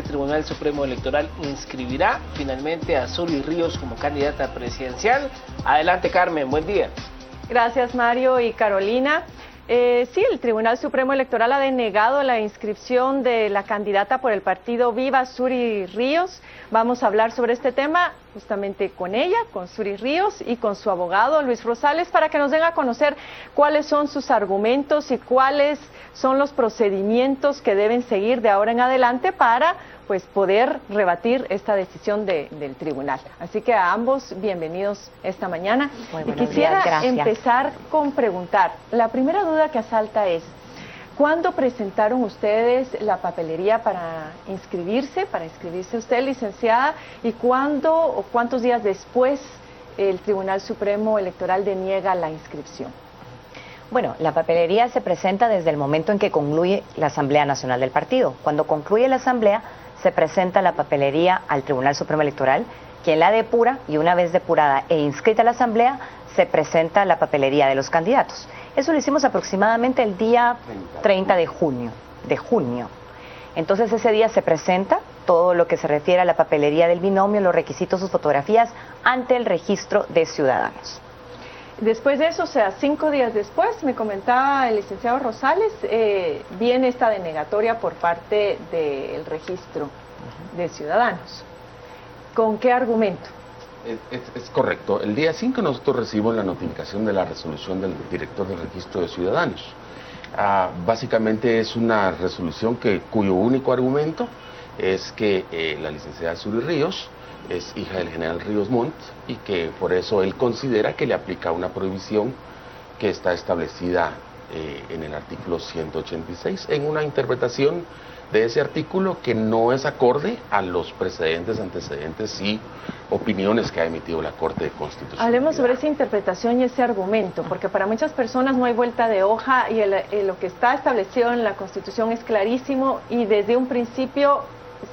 Tribunal Supremo Electoral inscribirá finalmente a Zury Ríos como candidata presidencial. Adelante, Carmen, buen día. Gracias, Mario y Carolina. Sí, el Tribunal Supremo Electoral ha denegado la inscripción de la candidata por el partido Viva, Zury Ríos. Vamos a hablar sobre este tema justamente con ella, con Zury Ríos y con su abogado Luis Rosales, para que nos den a conocer cuáles son sus argumentos y cuáles son los procedimientos que deben seguir de ahora en adelante para poder rebatir esta decisión del tribunal. Así que a ambos, bienvenidos esta mañana. Y quisiera empezar con preguntar, la primera duda que asalta es, ¿cuándo presentaron ustedes la papelería para inscribirse usted, licenciada? ¿Y cuándo o cuántos días después el Tribunal Supremo Electoral deniega la inscripción? Bueno, la papelería se presenta desde el momento en que concluye la Asamblea Nacional del partido. Cuando concluye la Asamblea, se presenta la papelería al Tribunal Supremo Electoral, quien la depura, y una vez depurada e inscrita a la Asamblea, se presenta la papelería de los candidatos. Eso lo hicimos aproximadamente el día 30 de junio. Entonces ese día se presenta todo lo que se refiere a la papelería del binomio, los requisitos, sus fotografías, ante el registro de ciudadanos. Después de eso, o sea, 5 días después, me comentaba el licenciado Rosales, viene esta denegatoria por parte del registro de ciudadanos. ¿Con qué argumento? Es correcto. El día 5 nosotros recibimos la notificación de la resolución del director del registro de ciudadanos. Básicamente es una resolución cuyo único argumento es que la licenciada Zury Ríos es hija del general Ríos Montt y que por eso él considera que le aplica una prohibición que está establecida en el artículo 186, en una interpretación de ese artículo que no es acorde a los precedentes, antecedentes y opiniones que ha emitido la Corte de Constitucionalidad. Hablemos sobre esa interpretación y ese argumento, porque para muchas personas no hay vuelta de hoja y lo que está establecido en la Constitución es clarísimo y desde un principio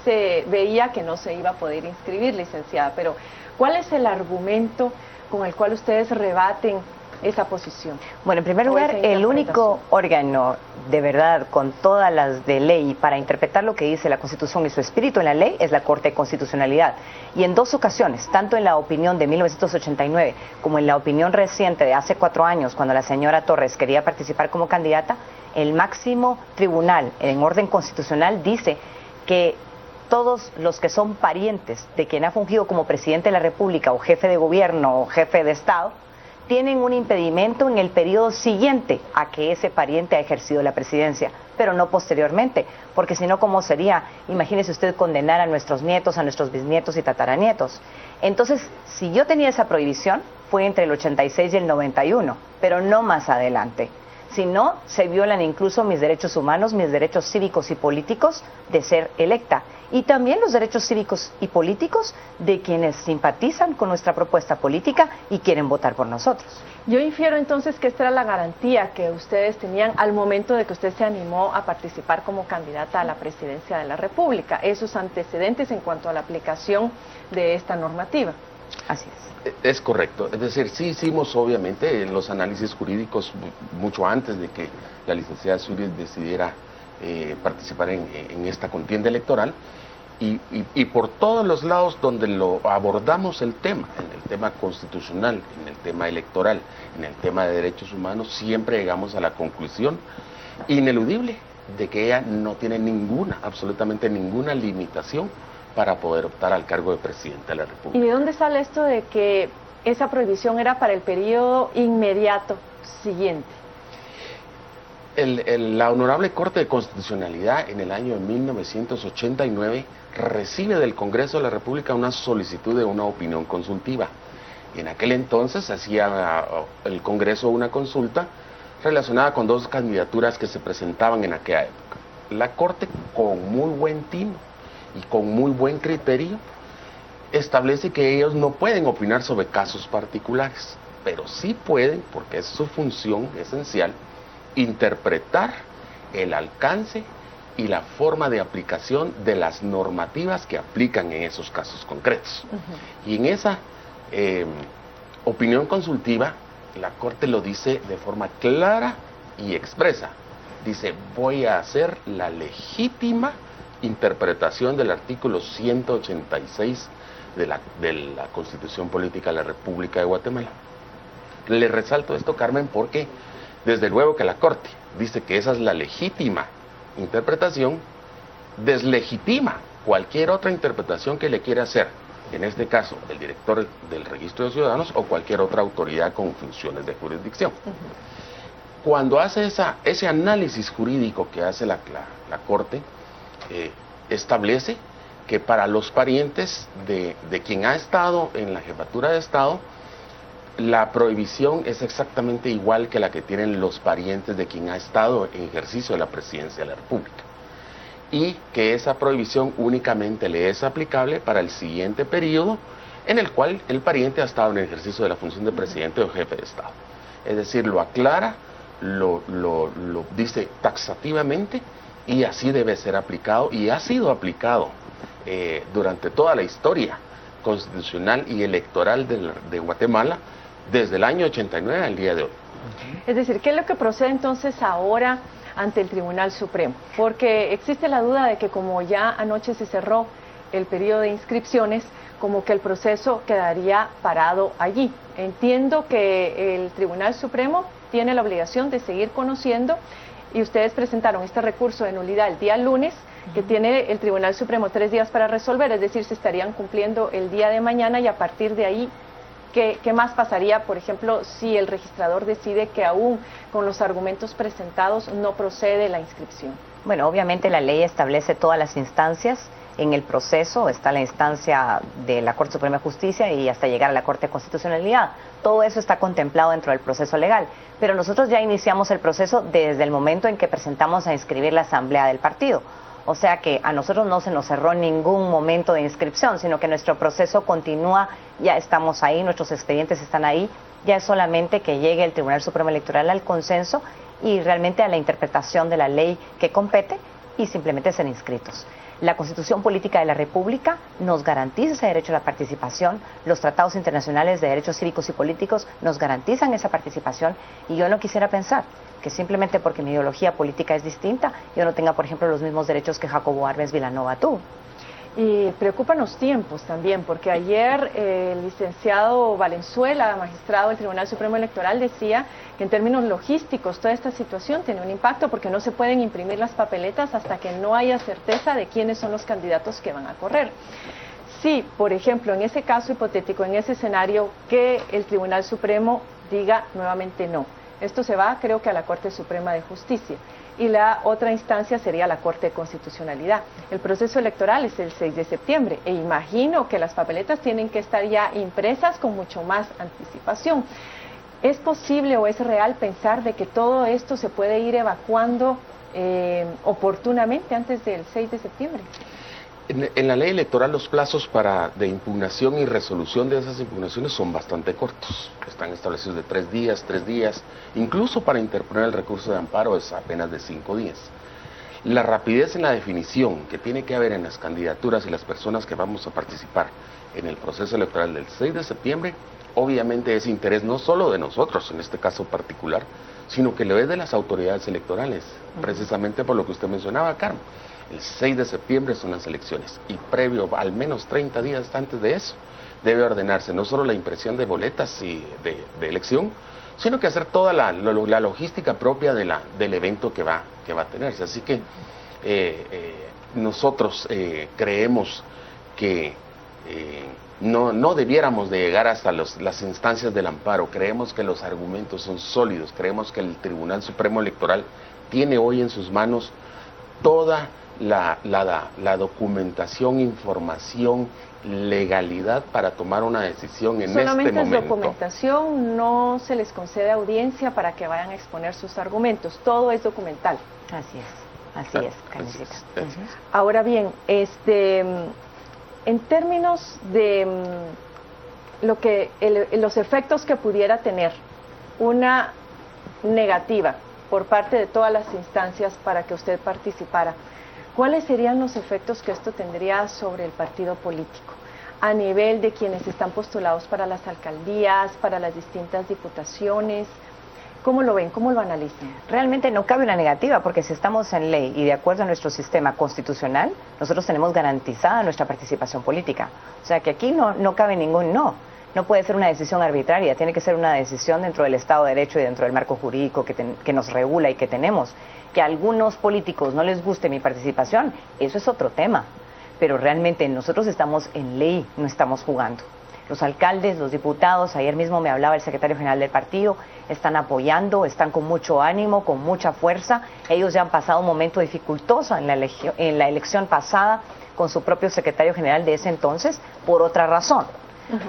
se veía que no se iba a poder inscribir, licenciada, pero ¿cuál es el argumento con el cual ustedes rebaten esa posición? Bueno, en primer lugar, el único órgano de verdad con todas las de ley para interpretar lo que dice la Constitución y su espíritu en la ley es la Corte de Constitucionalidad. Y en 2 ocasiones, tanto en la opinión de 1989 como en la opinión reciente de hace 4 años, cuando la señora Torres quería participar como candidata, el máximo tribunal en orden constitucional dice que todos los que son parientes de quien ha fungido como presidente de la República o jefe de gobierno o jefe de Estado tienen un impedimento en el periodo siguiente a que ese pariente ha ejercido la presidencia, pero no posteriormente, porque si no, ¿cómo sería? Imagínese usted condenar a nuestros nietos, a nuestros bisnietos y tataranietos. Entonces, si yo tenía esa prohibición, fue entre el 86 y el 91, pero no más adelante. Si no, se violan incluso mis derechos humanos, mis derechos cívicos y políticos de ser electa. Y también los derechos cívicos y políticos de quienes simpatizan con nuestra propuesta política y quieren votar por nosotros. Yo infiero entonces que esta era la garantía que ustedes tenían al momento de que usted se animó a participar como candidata a la presidencia de la República, esos antecedentes en cuanto a la aplicación de esta normativa. Así es. Es correcto, es decir, sí hicimos obviamente los análisis jurídicos mucho antes de que la licenciada Zury decidiera participar en esta contienda electoral y por todos los lados donde lo abordamos el tema, en el tema constitucional, en el tema electoral, en el tema de derechos humanos, siempre llegamos a la conclusión ineludible de que ella no tiene absolutamente ninguna limitación para poder optar al cargo de presidente de la República. ¿Y de dónde sale esto de que esa prohibición era para el periodo inmediato siguiente? La Honorable Corte de Constitucionalidad en el año de 1989 recibe del Congreso de la República una solicitud de una opinión consultiva. En aquel entonces hacía el Congreso una consulta relacionada con 2 candidaturas que se presentaban en aquella época. La Corte, con muy buen tino y con muy buen criterio, establece que ellos no pueden opinar sobre casos particulares, pero sí pueden, porque es su función esencial, interpretar el alcance y la forma de aplicación de las normativas que aplican en esos casos concretos. Y en esa opinión consultiva, la Corte lo dice de forma clara y expresa. Dice, voy a hacer la legítima interpretación del artículo 186 de la Constitución Política de la República de Guatemala. Le resalto esto, Carmen, porque desde luego que la Corte dice que esa es la legítima interpretación, deslegitima cualquier otra interpretación que le quiera hacer, en este caso el director del Registro de Ciudadanos o cualquier otra autoridad con funciones de jurisdicción. Cuando hace ese análisis jurídico que hace la Corte, establece que para los parientes de quien ha estado en la jefatura de Estado, la prohibición es exactamente igual que la que tienen los parientes de quien ha estado en ejercicio de la presidencia de la República. Y que esa prohibición únicamente le es aplicable para el siguiente periodo en el cual el pariente ha estado en el ejercicio de la función de presidente o jefe de Estado. Es decir, lo aclara, lo dice taxativamente y así debe ser aplicado y ha sido aplicado durante toda la historia constitucional y electoral de Guatemala desde el año 89 al día de hoy. Es decir, ¿qué es lo que procede entonces ahora ante el Tribunal Supremo? Porque existe la duda de que como ya anoche se cerró el periodo de inscripciones, como que el proceso quedaría parado allí. Entiendo que el Tribunal Supremo tiene la obligación de seguir conociendo y ustedes presentaron este recurso de nulidad el día lunes, que tiene el Tribunal Supremo 3 días para resolver, es decir, se estarían cumpliendo el día de mañana y a partir de ahí, ¿qué más pasaría, por ejemplo, si el registrador decide que aún con los argumentos presentados no procede la inscripción? Bueno, obviamente la ley establece todas las instancias en el proceso, está la instancia de la Corte Suprema de Justicia y hasta llegar a la Corte de Constitucionalidad. Todo eso está contemplado dentro del proceso legal, pero nosotros ya iniciamos el proceso desde el momento en que presentamos a inscribir la asamblea del partido. O sea que a nosotros no se nos cerró ningún momento de inscripción, sino que nuestro proceso continúa, ya estamos ahí, nuestros expedientes están ahí, ya es solamente que llegue el Tribunal Supremo Electoral al consenso y realmente a la interpretación de la ley que compete y simplemente ser inscritos. La Constitución Política de la República nos garantiza ese derecho a la participación, los tratados internacionales de derechos cívicos y políticos nos garantizan esa participación y yo no quisiera pensar que simplemente porque mi ideología política es distinta, yo no tenga, por ejemplo, los mismos derechos que Jacobo Arbenz Vilanova tuvo. Y preocupan los tiempos también, porque ayer el licenciado Valenzuela, magistrado del Tribunal Supremo Electoral, decía que en términos logísticos toda esta situación tiene un impacto porque no se pueden imprimir las papeletas hasta que no haya certeza de quiénes son los candidatos que van a correr. Sí, por ejemplo, en ese caso hipotético, en ese escenario, que el Tribunal Supremo diga nuevamente no. Esto se va, creo que a la Corte Suprema de Justicia. Y la otra instancia sería la Corte de Constitucionalidad. El proceso electoral es el 6 de septiembre e imagino que las papeletas tienen que estar ya impresas con mucho más anticipación. ¿Es posible o es real pensar de que todo esto se puede ir evacuando oportunamente antes del 6 de septiembre? En la ley electoral los plazos de impugnación y resolución de esas impugnaciones son bastante cortos. Están establecidos de 3 días, incluso para interponer el recurso de amparo es apenas de 5 días. La rapidez en la definición que tiene que haber en las candidaturas y las personas que vamos a participar en el proceso electoral del 6 de septiembre, obviamente es interés no solo de nosotros, en este caso particular, sino que lo es de las autoridades electorales, precisamente por lo que usted mencionaba, Carmen. El 6 de septiembre son las elecciones y previo, al menos 30 días antes de eso, debe ordenarse no solo la impresión de boletas y de elección, sino que hacer toda la logística propia del evento que va a tenerse. Así que nosotros creemos que no debiéramos de llegar hasta las instancias del amparo. Creemos que los argumentos son sólidos, creemos que el Tribunal Supremo Electoral tiene hoy en sus manos toda la documentación, información, legalidad para tomar una decisión en este momento. Solamente es documentación, no se les concede audiencia para que vayan a exponer sus argumentos, todo es documental. Así es, Carmencita. Ahora bien, en términos de los efectos que pudiera tener una negativa por parte de todas las instancias para que usted participara, ¿cuáles serían los efectos que esto tendría sobre el partido político? A nivel de quienes están postulados para las alcaldías, para las distintas diputaciones, ¿Cómo lo ven? ¿Cómo lo analizan? Realmente no cabe una negativa, porque si estamos en ley y de acuerdo a nuestro sistema constitucional, nosotros tenemos garantizada nuestra participación política. O sea que aquí no cabe ningún no. No puede ser una decisión arbitraria, tiene que ser una decisión dentro del Estado de Derecho y dentro del marco jurídico que nos regula y que tenemos. Que a algunos políticos no les guste mi participación, eso es otro tema. Pero realmente nosotros estamos en ley, no estamos jugando. Los alcaldes, los diputados, ayer mismo me hablaba el secretario general del partido, están apoyando, están con mucho ánimo, con mucha fuerza. Ellos ya han pasado un momento dificultoso en la elección pasada con su propio secretario general de ese entonces, por otra razón.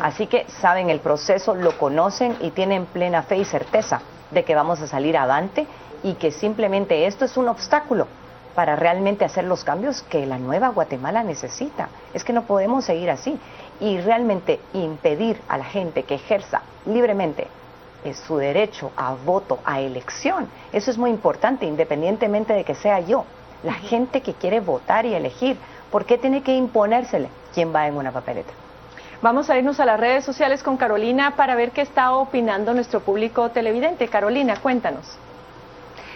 Así que saben el proceso, lo conocen y tienen plena fe y certeza de que vamos a salir adelante y que simplemente esto es un obstáculo para realmente hacer los cambios que la nueva Guatemala necesita. Es que no podemos seguir así y realmente impedir a la gente que ejerza libremente su derecho a voto, a elección. Eso es muy importante, independientemente de que sea yo. La gente que quiere votar y elegir, ¿por qué tiene que imponérsele quién va en una papeleta? Vamos a irnos a las redes sociales con Carolina para ver qué está opinando nuestro público televidente. Carolina, cuéntanos.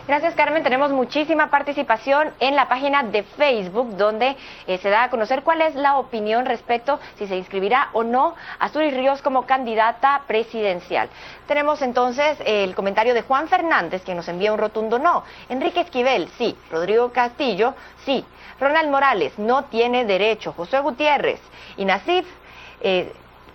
Gracias, Carmen. Tenemos muchísima participación en la página de Facebook, donde se da a conocer cuál es la opinión respecto si se inscribirá o no a Zury Ríos como candidata presidencial. Tenemos entonces el comentario de Juan Fernández, que nos envía un rotundo no. Enrique Esquivel, sí. Rodrigo Castillo, sí. Ronald Morales, no tiene derecho. José Gutiérrez y Nasif,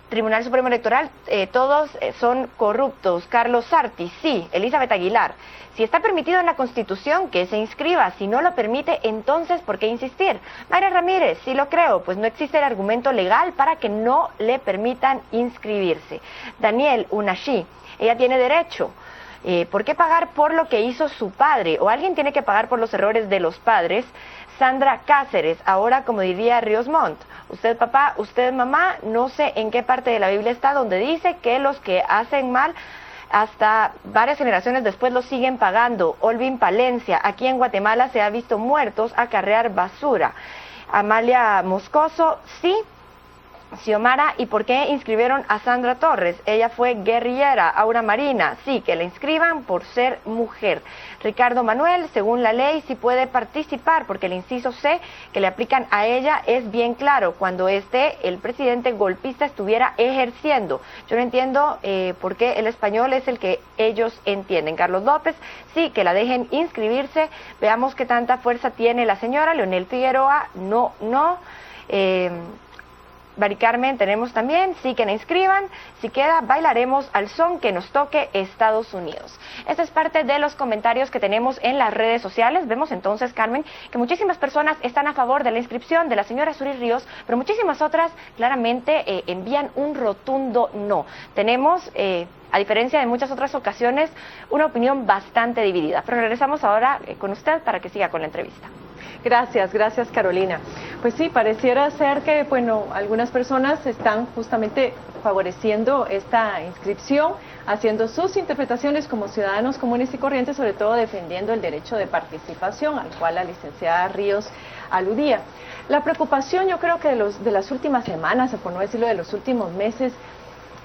Tribunal Supremo Electoral, todos son corruptos. Carlos Sarti, sí. Elizabeth Aguilar, si está permitido en la Constitución, que se inscriba. Si no lo permite, entonces, ¿por qué insistir? Mayra Ramírez, sí lo creo, pues no existe el argumento legal para que no le permitan inscribirse. Daniel Unashi, ella tiene derecho. ¿Por qué pagar por lo que hizo su padre? ¿O alguien tiene que pagar por los errores de los padres? Sandra Cáceres, ahora como diría Ríos Montt, usted papá, usted mamá, no sé en qué parte de la Biblia está donde dice que los que hacen mal hasta varias generaciones después lo siguen pagando. Olvin Palencia, aquí en Guatemala se ha visto muertos acarrear basura. Amalia Moscoso, sí. Xiomara, ¿y por qué inscribieron a Sandra Torres? Ella fue guerrillera. Aura Marina, sí, que la inscriban por ser mujer. Ricardo Manuel, según la ley sí puede participar, porque el inciso C que le aplican a ella es bien claro, cuando el presidente golpista estuviera ejerciendo. Yo no entiendo por qué el español es el que ellos entienden. Carlos López, sí, que la dejen inscribirse. Veamos qué tanta fuerza tiene la señora. Leonel Figueroa, no. Mari Carmen, tenemos también, sí que la inscriban, si queda, bailaremos al son que nos toque Estados Unidos. Esta es parte de los comentarios que tenemos en las redes sociales. Vemos entonces, Carmen, que muchísimas personas están a favor de la inscripción de la señora Zury Ríos, pero muchísimas otras claramente envían un rotundo no. Tenemos, a diferencia de muchas otras ocasiones, una opinión bastante dividida. Pero regresamos ahora con usted para que siga con la entrevista. Gracias Carolina. Pues sí, pareciera ser que, bueno, algunas personas están justamente favoreciendo esta inscripción, haciendo sus interpretaciones como ciudadanos comunes y corrientes, sobre todo defendiendo el derecho de participación al cual la licenciada Ríos aludía. La preocupación, yo creo que de las últimas semanas, o por no decirlo de los últimos meses,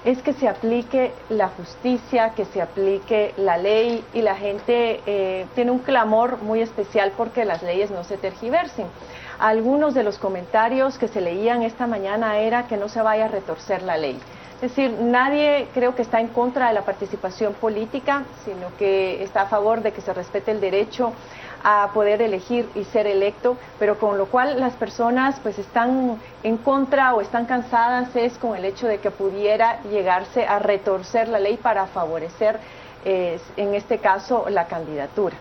es que se aplique la justicia, que se aplique la ley, y la gente tiene un clamor muy especial porque las leyes no se tergiversen. Algunos de los comentarios que se leían esta mañana era que no se vaya a retorcer la ley. Es decir, nadie creo que está en contra de la participación política, sino que está a favor de que se respete el derecho a poder elegir y ser electo, pero con lo cual las personas pues están en contra o están cansadas es con el hecho de que pudiera llegarse a retorcer la ley para favorecer en este caso la candidatura.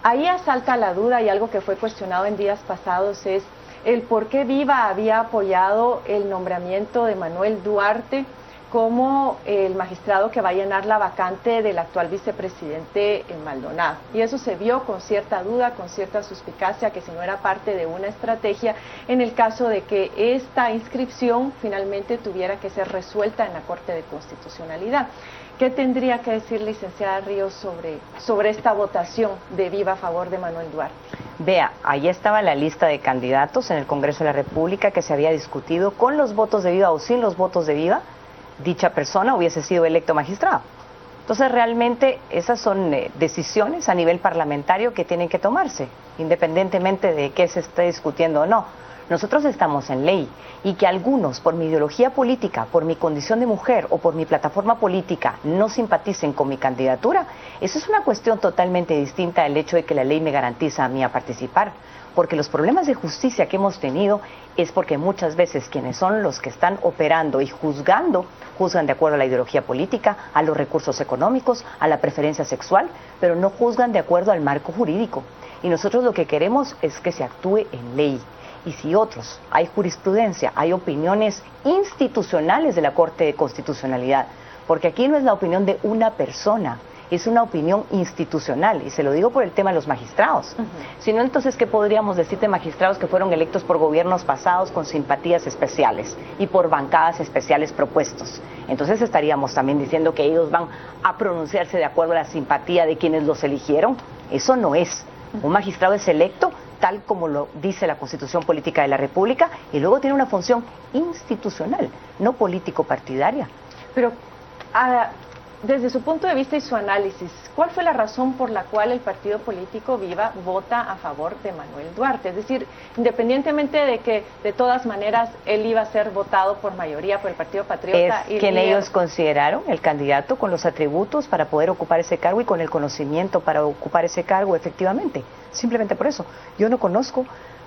Ahí asalta la duda, y algo que fue cuestionado en días pasados es el por qué Viva había apoyado el nombramiento de Manuel Duarte como el magistrado que va a llenar la vacante del actual vicepresidente Maldonado. Y eso se vio con cierta duda, con cierta suspicacia, que si no era parte de una estrategia en el caso de que esta inscripción finalmente tuviera que ser resuelta en la Corte de Constitucionalidad. ¿Qué tendría que decir licenciada Ríos sobre esta votación de Viva a favor de Manuel Duarte? Vea, ahí estaba la lista de candidatos en el Congreso de la República que se había discutido con los votos de Viva o sin los votos de Viva. Dicha persona hubiese sido electo magistrado. Entonces, realmente esas son decisiones a nivel parlamentario que tienen que tomarse, independientemente de qué se esté discutiendo o no. Nosotros estamos en ley y que algunos, por mi ideología política, por mi condición de mujer o por mi plataforma política, no simpaticen con mi candidatura, eso es una cuestión totalmente distinta al hecho de que la ley me garantiza a mí a participar. Porque los problemas de justicia que hemos tenido es porque muchas veces quienes son los que están operando y juzgando, juzgan de acuerdo a la ideología política, a los recursos económicos, a la preferencia sexual, pero no juzgan de acuerdo al marco jurídico. Y nosotros lo que queremos es que se actúe en ley. Y si otros, hay jurisprudencia, hay opiniones institucionales de la Corte de Constitucionalidad, porque aquí no es la opinión de una persona, es una opinión institucional, y se lo digo por el tema de los magistrados. Si no, entonces, ¿qué podríamos decir de magistrados que fueron electos por gobiernos pasados con simpatías especiales y por bancadas especiales propuestos? Entonces estaríamos también diciendo que ellos van a pronunciarse de acuerdo a la simpatía de quienes los eligieron. Eso no es. Un magistrado es electo tal como lo dice la Constitución Política de la República y luego tiene una función institucional, no político-partidaria. Pero desde su punto de vista y su análisis, ¿cuál fue la razón por la cual el partido político Viva vota a favor de Manuel Duarte? Es decir, independientemente de que de todas maneras él iba a ser votado por mayoría por el Partido Patriota. Es quien ellos consideraron el candidato con los atributos para poder ocupar ese cargo y con el conocimiento para ocupar ese cargo efectivamente. Simplemente por eso. Yo no conozco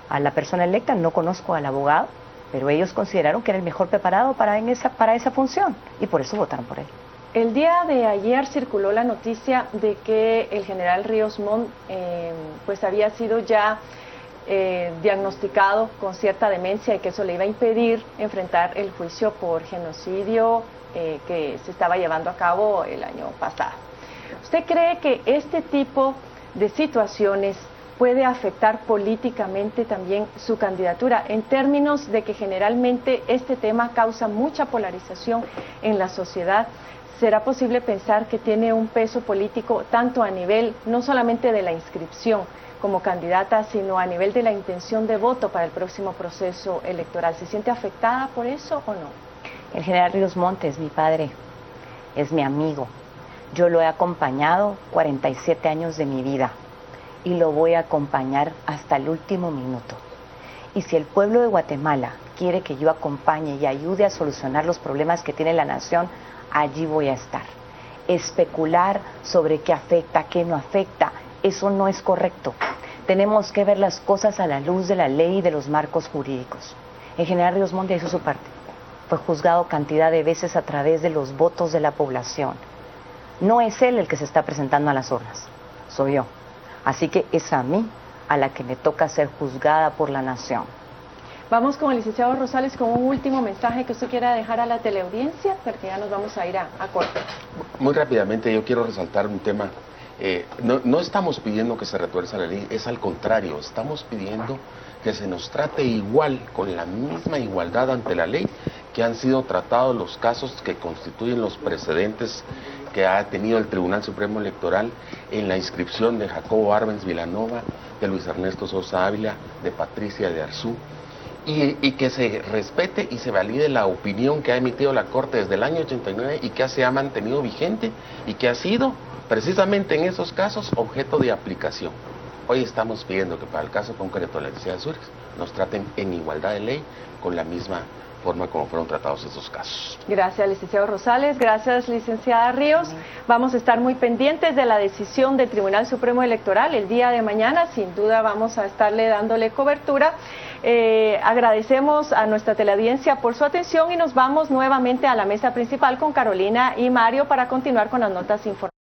a la persona electa, no conozco al abogado, pero ellos consideraron que era el mejor preparado para esa función y por eso votaron por él. El día de ayer circuló la noticia de que el general Ríos Montt pues había sido ya diagnosticado con cierta demencia y que eso le iba a impedir enfrentar el juicio por genocidio que se estaba llevando a cabo el año pasado. ¿Usted cree que este tipo de situaciones puede afectar políticamente también su candidatura, en términos de que generalmente este tema causa mucha polarización en la sociedad? ¿Será posible pensar que tiene un peso político tanto a nivel no solamente de la inscripción como candidata, sino a nivel de la intención de voto para el próximo proceso electoral? ¿Se siente afectada por eso o no? El general Ríos Montt es mi padre, es mi amigo. Yo lo he acompañado 47 años de mi vida y lo voy a acompañar hasta el último minuto. Y si el pueblo de Guatemala quiere que yo acompañe y ayude a solucionar los problemas que tiene la nación, allí voy a estar. Especular sobre qué afecta, qué no afecta, eso no es correcto. Tenemos que ver las cosas a la luz de la ley y de los marcos jurídicos. El general Ríos Montt hizo su parte. Fue juzgado cantidad de veces a través de los votos de la población. No es él el que se está presentando a las urnas, soy yo. Así que es a mí a la que me toca ser juzgada por la nación. Vamos con el licenciado Rosales con un último mensaje que usted quiera dejar a la teleaudiencia, porque ya nos vamos a ir a corte. Muy rápidamente, yo quiero resaltar un tema. No estamos pidiendo que se retuerza la ley, es al contrario, estamos pidiendo que se nos trate igual, con la misma igualdad ante la ley, que han sido tratados los casos que constituyen los precedentes que ha tenido el Tribunal Supremo Electoral en la inscripción de Jacobo Arbenz Vilanova, de Luis Ernesto Sosa Ávila, de Patricia de Arzú, y que se respete y se valide la opinión que ha emitido la Corte desde el año 89 y que se ha mantenido vigente y que ha sido precisamente en esos casos objeto de aplicación. Hoy estamos pidiendo que para el caso concreto de la Licenciada Zúrez nos traten en igualdad de ley con la misma forma como fueron tratados esos casos. Gracias, licenciado Rosales. Gracias, licenciada Ríos. Vamos a estar muy pendientes de la decisión del Tribunal Supremo Electoral el día de mañana. Sin duda vamos a estarle dándole cobertura. Agradecemos a nuestra teleaudiencia por su atención y nos vamos nuevamente a la mesa principal con Carolina y Mario para continuar con las notas informativas.